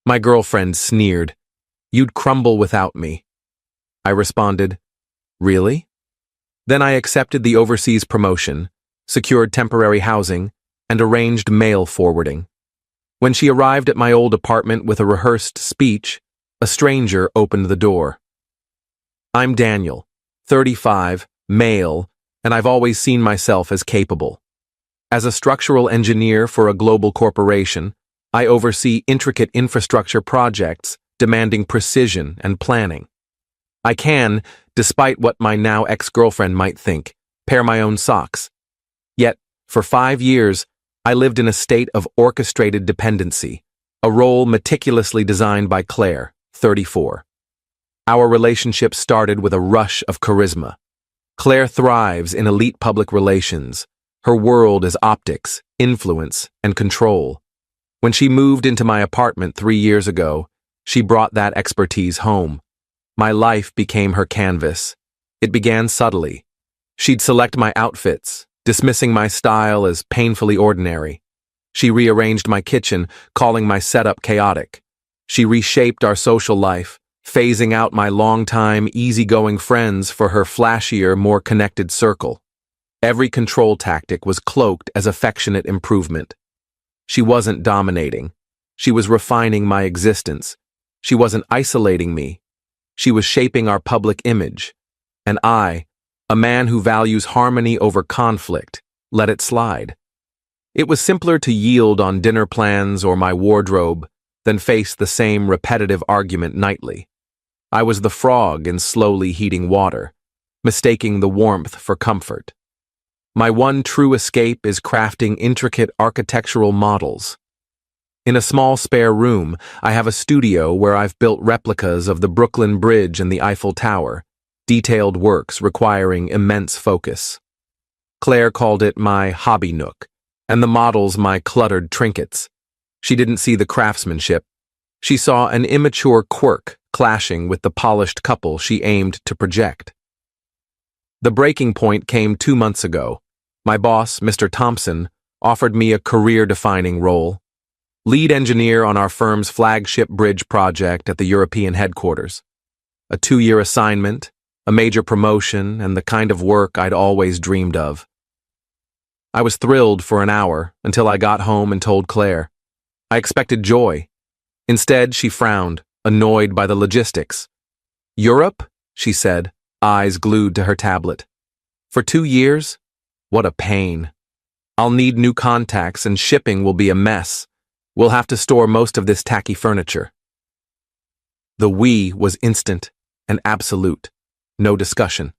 My girlfriend sneered. "You'd crumble without me." I responded, "Really?" Then I accepted the overseas promotion, secured temporary housing, and arranged mail forwarding. When she arrived at my old apartment with a rehearsed speech, a stranger opened the door. "I'm Daniel, 35, male, and I've always seen myself as capable. As a structural engineer for a global corporation, I oversee intricate infrastructure projects demanding precision and planning. I can, despite what my now ex-girlfriend might think, pair my own socks. Yet, for 5 years, I lived in a state of orchestrated dependency, a role meticulously designed by Claire, 34. Our relationship started with a rush of charisma. Claire thrives in elite public relations. Her world is optics, influence, and control. When she moved into my apartment 3 years ago, she brought that expertise home. My life became her canvas. It began subtly. She'd select my outfits, dismissing my style as painfully ordinary. She rearranged my kitchen, calling my setup chaotic. She reshaped our social life, phasing out my longtime, easygoing friends for her flashier, more connected circle. Every control tactic was cloaked as affectionate improvement. She wasn't dominating. She was refining my existence. She wasn't isolating me. She was shaping our public image. And I, a man who values harmony over conflict, let it slide. It was simpler to yield on dinner plans or my wardrobe than face the same repetitive argument nightly. I was the frog in slowly heating water, mistaking the warmth for comfort. My one true escape is crafting intricate architectural models. In a small spare room, I have a studio where I've built replicas of the Brooklyn Bridge and the Eiffel Tower, detailed works requiring immense focus. Claire called it my hobby nook, and the models my cluttered trinkets. She didn't see the craftsmanship. She saw an immature quirk clashing with the polished couple she aimed to project. The breaking point came 2 months ago. My boss, Mr. Thompson, offered me a career-defining role. Lead engineer on our firm's flagship bridge project at the European headquarters. A 2-year assignment, a major promotion, and the kind of work I'd always dreamed of. I was thrilled for an hour until I got home and told Claire. I expected joy. Instead, she frowned, annoyed by the logistics. "Europe?" she said, eyes glued to her tablet. "For 2 years? What a pain. I'll need new contacts and shipping will be a mess. We'll have to store most of this tacky furniture." The "we" was instant and absolute. No discussion.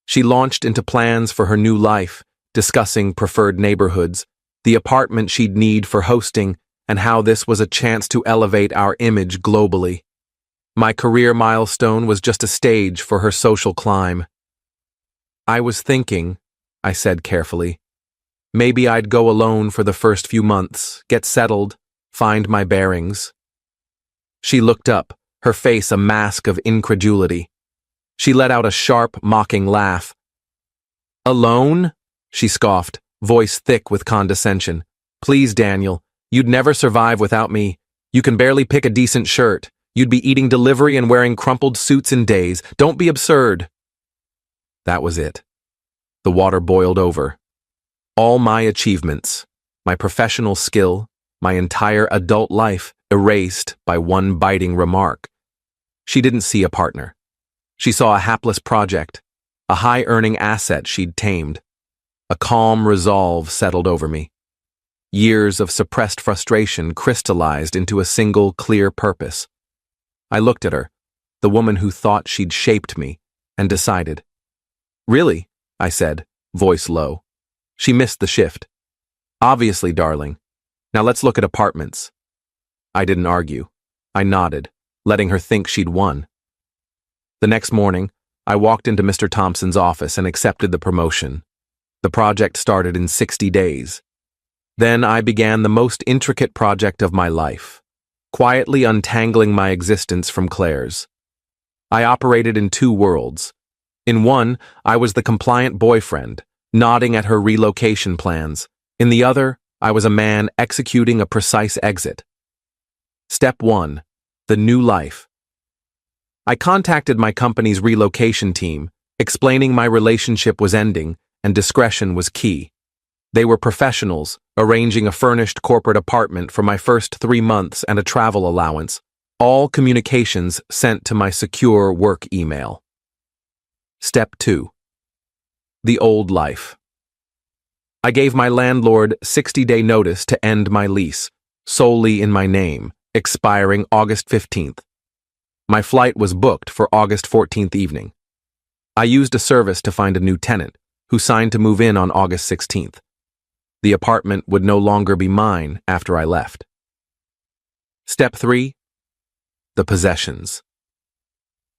She launched into plans for her new life, discussing preferred neighborhoods, the apartment she'd need for hosting, and how this was a chance to elevate our image globally. My career milestone was just a stage for her social climb. "I was thinking," I said carefully, "maybe I'd go alone for the first few months, get settled, find my bearings." She looked up, her face a mask of incredulity. She let out a sharp, mocking laugh. "Alone?" she scoffed, voice thick with condescension. "Please, Daniel, you'd never survive without me. You can barely pick a decent shirt. You'd be eating delivery and wearing crumpled suits in days. Don't be absurd." That was it. The water boiled over. All my achievements, my professional skill, my entire adult life erased by one biting remark. She didn't see a partner. She saw a hapless project, a high-earning asset she'd tamed. A calm resolve settled over me. Years of suppressed frustration crystallized into a single clear purpose. I looked at her, the woman who thought she'd shaped me, and decided. "Really?" I said, voice low. She missed the shift. "Obviously, darling. Now let's look at apartments." I didn't argue. I nodded, letting her think she'd won. The next morning, I walked into Mr. Thompson's office and accepted the promotion. The project started in 60 days. Then I began the most intricate project of my life, quietly untangling my existence from Claire's. I operated in 2 worlds. In one, I was the compliant boyfriend, nodding at her relocation plans. In the other, I was a man executing a precise exit. Step 1. The new life. I contacted my company's relocation team, explaining my relationship was ending and discretion was key. They were professionals, arranging a furnished corporate apartment for my first 3 months and a travel allowance, all communications sent to my secure work email. Step 2. The old life. I gave my landlord 60-day notice to end my lease, solely in my name, expiring August 15th. My flight was booked for August 14th evening. I used a service to find a new tenant, who signed to move in on August 16th. The apartment would no longer be mine after I left. Step 3. The possessions.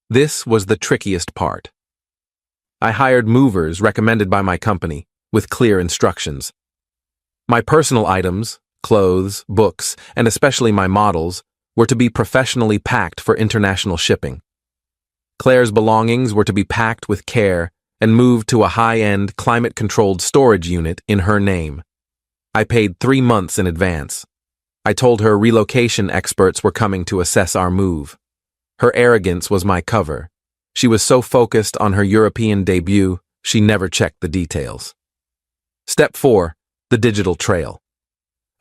This was the trickiest part. I hired movers recommended by my company, with clear instructions. My personal items, clothes, books, and especially my models, were to be professionally packed for international shipping. Claire's belongings were to be packed with care and moved to a high-end, climate-controlled storage unit in her name. I paid 3 months in advance. I told her relocation experts were coming to assess our move. Her arrogance was my cover. She was so focused on her European debut, she never checked the details. Step 4. The digital trail.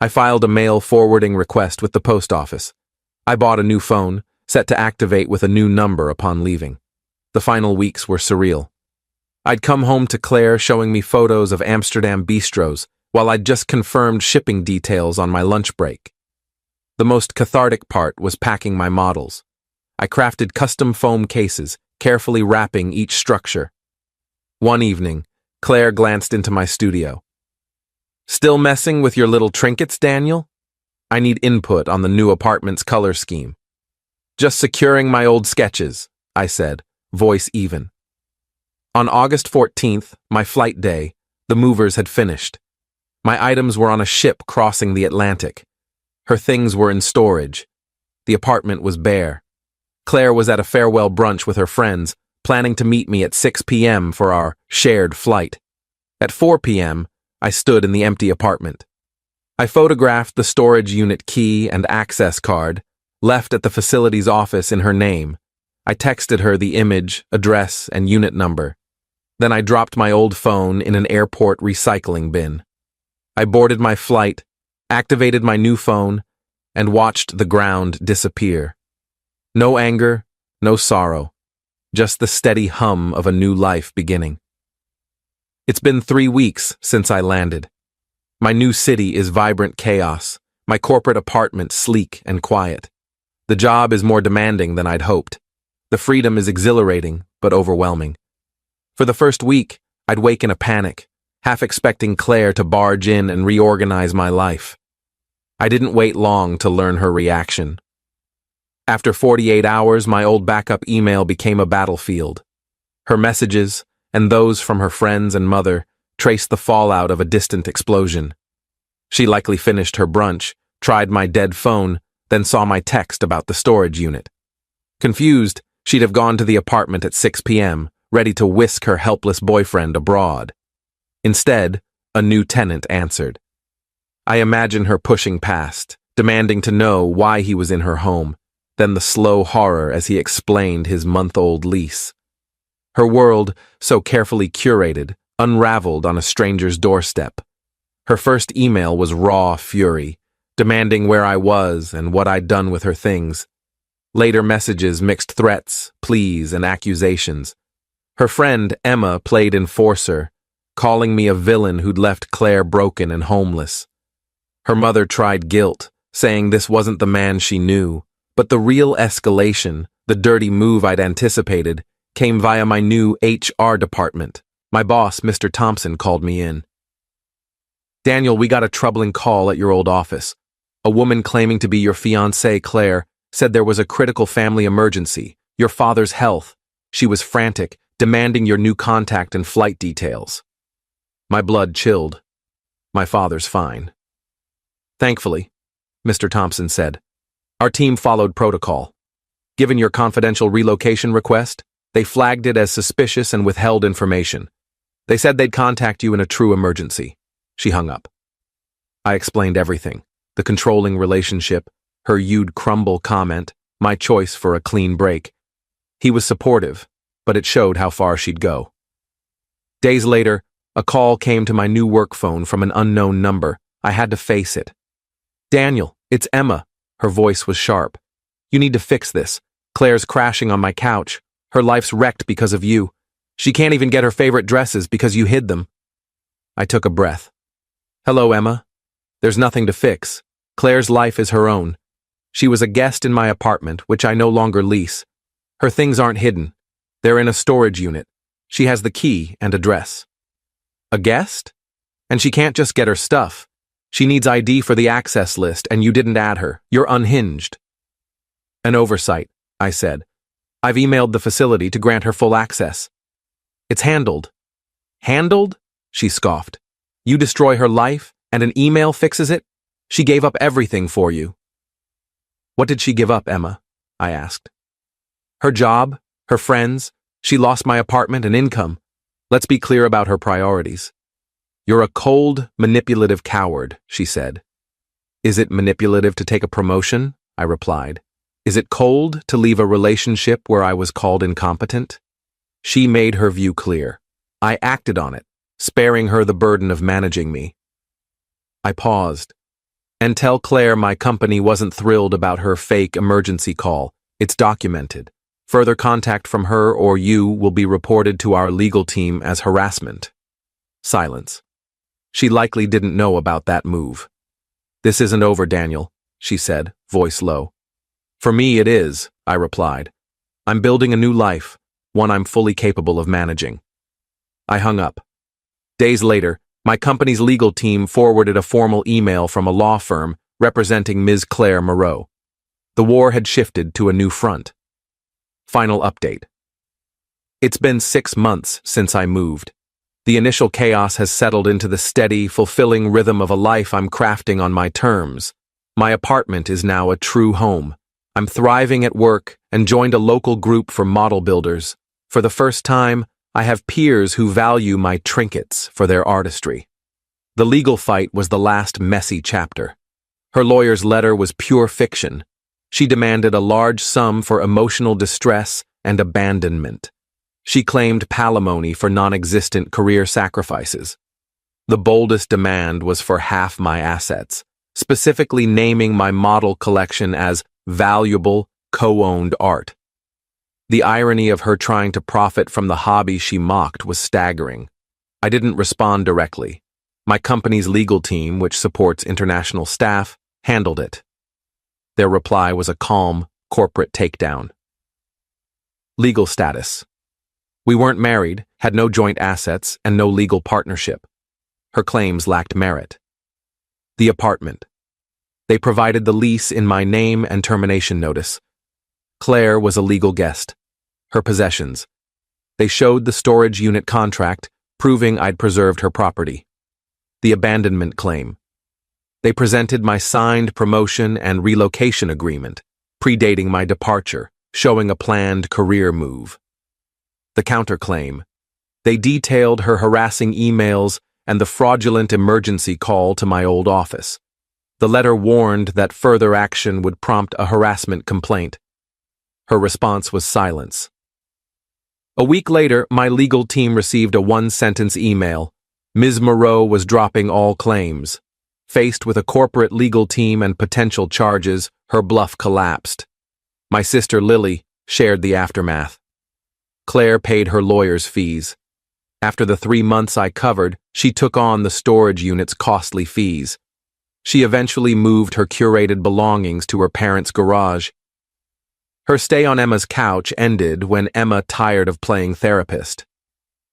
I filed a mail forwarding request with the post office. I bought a new phone, set to activate with a new number upon leaving. The final weeks were surreal. I'd come home to Claire showing me photos of Amsterdam bistros, while I'd just confirmed shipping details on my lunch break. The most cathartic part was packing my models. I crafted custom foam cases, carefully wrapping each structure. One evening, Claire glanced into my studio. "Still messing with your little trinkets, Daniel? I need input on the new apartment's color scheme." "Just securing my old sketches," I said, voice even. On August 14th, my flight day, the movers had finished. My items were on a ship crossing the Atlantic. Her things were in storage. The apartment was bare. Claire was at a farewell brunch with her friends, planning to meet me at 6 p.m. for our shared flight. At 4 p.m., I stood in the empty apartment. I photographed the storage unit key and access card, left at the facility's office in her name. I texted her the image, address, and unit number. Then I dropped my old phone in an airport recycling bin. I boarded my flight, activated my new phone, and watched the ground disappear. No anger, no sorrow, just the steady hum of a new life beginning. It's been 3 weeks since I landed. My new city is vibrant chaos, my corporate apartment sleek and quiet. The job is more demanding than I'd hoped. The freedom is exhilarating, but overwhelming. For the first week, I'd wake in a panic, half expecting Claire to barge in and reorganize my life. I didn't wait long to learn her reaction. After 48 hours, my old backup email became a battlefield. Her messages, and those from her friends and mother, traced the fallout of a distant explosion. She likely finished her brunch, tried my dead phone, then saw my text about the storage unit. Confused, she'd have gone to the apartment at 6 p.m., ready to whisk her helpless boyfriend abroad. Instead, a new tenant answered. I imagine her pushing past, demanding to know why he was in her home, then the slow horror as he explained his month-old lease. Her world, so carefully curated, unraveled on a stranger's doorstep. Her first email was raw fury, demanding where I was and what I'd done with her things. Later messages mixed threats, pleas, and accusations. Her friend, Emma, played enforcer, calling me a villain who'd left Claire broken and homeless. Her mother tried guilt, saying this wasn't the man she knew, but the real escalation, the dirty move I'd anticipated, came via my new HR department. My boss, Mr. Thompson, called me in. "Daniel, we got a troubling call at your old office. A woman claiming to be your fiancée, Claire, said there was a critical family emergency, your father's health. She was frantic, demanding your new contact and flight details." My blood chilled. My father's fine. "Thankfully," Mr. Thompson said, "our team followed protocol. Given your confidential relocation request, they flagged it as suspicious and withheld information. They said they'd contact you in a true emergency." She hung up. I explained everything: the controlling relationship, her "you'd crumble" comment, my choice for a clean break. He was supportive, but it showed how far she'd go. Days later, a call came to my new work phone from an unknown number. I had to face it. "Daniel, it's Emma." Her voice was sharp. "You need to fix this. Claire's crashing on my couch. Her life's wrecked because of you. She can't even get her favorite dresses because you hid them." I took a breath. "Hello, Emma. There's nothing to fix. Claire's life is her own. She was a guest in my apartment, which I no longer lease. Her things aren't hidden. They're in a storage unit. She has the key and address." "A guest? And she can't just get her stuff. She needs ID for the access list, and you didn't add her. You're unhinged." "An oversight," I said. "I've emailed the facility to grant her full access." "It's handled." "Handled?" she scoffed. "You destroy her life, and an email fixes it? She gave up everything for you." "What did she give up, Emma?" I asked. "Her job, her friends. She lost my apartment and income. Let's be clear about her priorities." "You're a cold, manipulative coward," she said. "Is it manipulative to take a promotion?" I replied. "Is it cold to leave a relationship where I was called incompetent?" She made her view clear. I acted on it, sparing her the burden of managing me. I paused. "And tell Claire my company wasn't thrilled about her fake emergency call. It's documented. Further contact from her or you will be reported to our legal team as harassment." Silence. She likely didn't know about that move. "This isn't over, Daniel," she said, voice low. "For me it is," I replied. "I'm building a new life, one I'm fully capable of managing." I hung up. Days later, my company's legal team forwarded a formal email from a law firm representing Ms. Claire Moreau. The war had shifted to a new front. Final update. It's been 6 months since I moved. The initial chaos has settled into the steady, fulfilling rhythm of a life I'm crafting on my terms. My apartment is now a true home. I'm thriving at work and joined a local group for model builders. For the first time, I have peers who value my trinkets for their artistry. The legal fight was the last messy chapter. Her lawyer's letter was pure fiction. She demanded a large sum for emotional distress and abandonment. She claimed palimony for non-existent career sacrifices. The boldest demand was for half my assets, specifically naming my model collection as valuable, co-owned art. The irony of her trying to profit from the hobby she mocked was staggering. I didn't respond directly. My company's legal team, which supports international staff, handled it. Their reply was a calm, corporate takedown. Legal status. We weren't married, had no joint assets, and no legal partnership. Her claims lacked merit. The apartment. They provided the lease in my name and termination notice. Claire was a legal guest. Her possessions. They showed the storage unit contract, proving I'd preserved her property. The abandonment claim. They presented my signed promotion and relocation agreement, predating my departure, showing a planned career move. The counterclaim. They detailed her harassing emails and the fraudulent emergency call to my old office. The letter warned that further action would prompt a harassment complaint. Her response was silence. A week later, my legal team received a one-sentence email. Ms. Moreau was dropping all claims. Faced with a corporate legal team and potential charges, her bluff collapsed. My sister Lily shared the aftermath. Claire paid her lawyer's fees. After the 3 months I covered, she took on the storage unit's costly fees. She eventually moved her curated belongings to her parents' garage. Her stay on Emma's couch ended when Emma tired of playing therapist.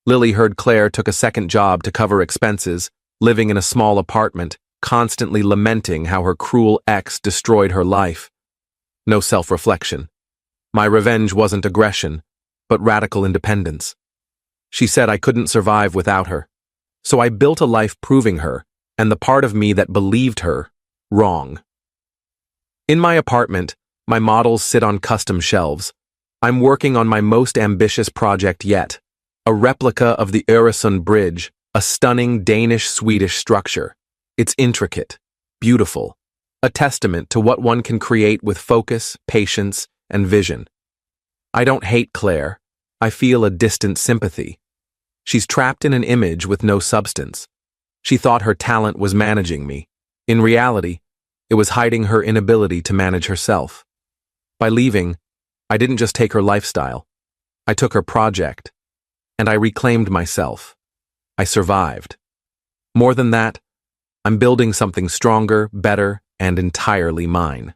Lily heard Claire took a second job to cover expenses, living in a small apartment, constantly lamenting how her cruel ex destroyed her life. No self-reflection. My revenge wasn't aggression, but radical independence. She said I couldn't survive without her. So I built a life proving her, and the part of me that believed her, wrong. In my apartment, my models sit on custom shelves. I'm working on my most ambitious project yet, a replica of the Öresund Bridge, a stunning Danish-Swedish structure. It's intricate, beautiful, a testament to what one can create with focus, patience, and vision. I don't hate Claire. I feel a distant sympathy. She's trapped in an image with no substance. She thought her talent was managing me. In reality, it was hiding her inability to manage herself. By leaving, I didn't just take her lifestyle. I took her project, and I reclaimed myself. I survived. More than that, I'm building something stronger, better, and entirely mine.